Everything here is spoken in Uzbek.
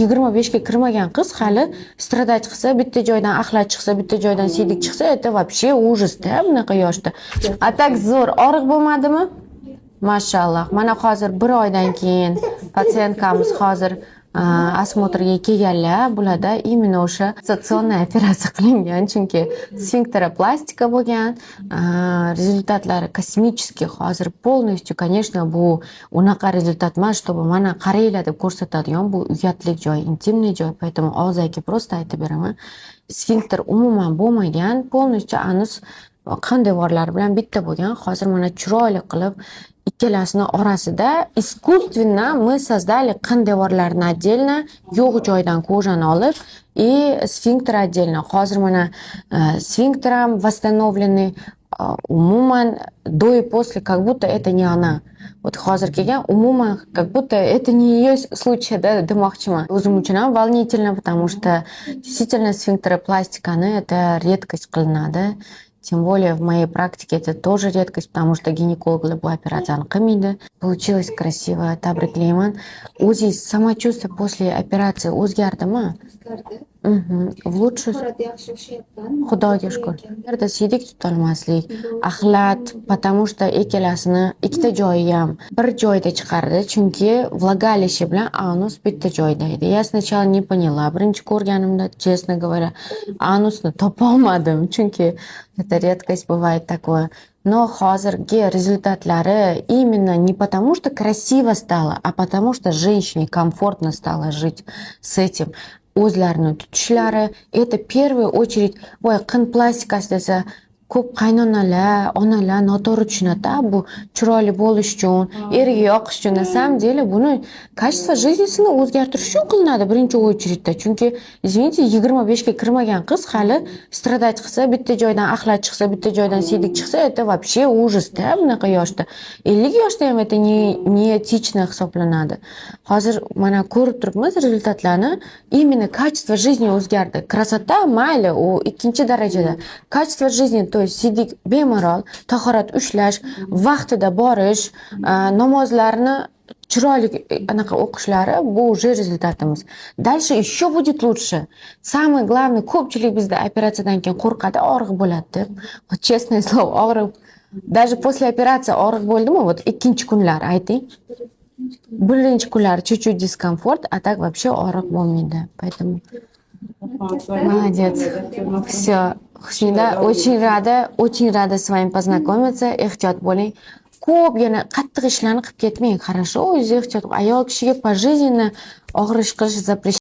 25 ga kirmagan qiz hali stradach qilsa, bitta joydan axlat chiqsa, bitta joydan siydik chiqsa, это вообще ужас-da bunaqa yoshda. Atak zo'r, og'riq bo'lmadimi? Mashalloh. Mana hozir 1 oydan keyin patsientkamiz hozir osmotrga kelganlar, bularda imенно o'sha statsionariy operatsiya qilingan, chunki sfinkteroplastika bo'lgan, rezultatlari kosmический. Hozir полностью, конечно, bu unaqa rezultat emas, чтобы mana qaranglar deb ko'rsatadigan bu uyatlik joy, intimniy joy. Поэтому og'zaki просто aytib beraman. Sfinkter umuman bo'lmagan, полностью anus qon devorlari bilan bitta bo'lgan. Hozir mana chiroyli qilib ikkalasini orasida искусственно мы создали qon devorlarini отдельно, yo'q joydan kojani olib и сфинктер отдельно. Hozir mana сфинктер ham восстановленный, umuman до и после, как будто это не она. Вот hozir kelgan, umuman как будто это не ее случай, да, demoqchiman. O'zim uchun ham волнительно, потому что действительно сфинктеропластиканы это редкость qilinadi. Тем более в моей практике это тоже редкость, потому что гинекологlar bu operatsiyani qilmaydi. Получилось красиво, tabriklayman. O'zingiz самочувствие после операции o'zgardimi? В лучшую. Xudoga shukr. Yerda siydik tutolmaslik, axlat, потому что ikkalasini ikkita joyi ham bir joyda chiqardi, chunki vлагалище bilan anus bitta joyda edi. Я сначала не поняла, birinchi ko'rganimda, честно говоря, anusni topa olmadim, chunki это редкость бывает такое. Но hozirgi результатлari именно не потому, что красиво стало, а потому, что женщине комфортно стало жить с этим. O'zlarini tutishlari, это в первую очередь, voy qin plastikasi desa, ko'p qaynonalar, onalar noto'g'ri tushunadi. Bu chiroyli bo'lish uchun, eriga yoqish uchun, на самом деле buni качество жизнисini o'zgartirish uchun qilinadi birinchi очередda. Chunki, извините, 25 ga kirmagan qiz hali stradach qilsa, bitta joydan axlat chiqsa, bitta joydan siydik chiqsa, это вообще ужас-da bunaqa yoshda. 50 yoshda ham это неэтично hisoblanadi. Hozir mana ko'rib turibmiz rezultatlarni, именно качество жизни o'zgardi. Krasota mayli, u ikkinchi darajada. Качество жизни, то есть siydik bemalol, tahorat ushlash, vaqtida borish, namozlarni chiroyli anaqa o'qishlari, bu уже rezultatimiz. Дальше еще будет лучше. Самое главное, ko'pchilik bizda operatsiyadan keyin qo'rqadi, og'riq bo'ladi deb. Вот честное слово, og'riq. Даже после операции og'riq bo'ldimi? Вот ikkinchi kunlar ayting. Birinchi kunlar чуть-чуть дискомфорт, а так вообще og'riq bo'lmaydi. Поэтому молодец. Все. Xushida, очень rada с вами познакомиться. Ehtiyot bo'ling. Ko'p yana qattiq ishlarni qilib ketmang. Хорошо, o'zingiz ehtiyot. Ayol kishiga пожизненно og'rish qilish запрещено.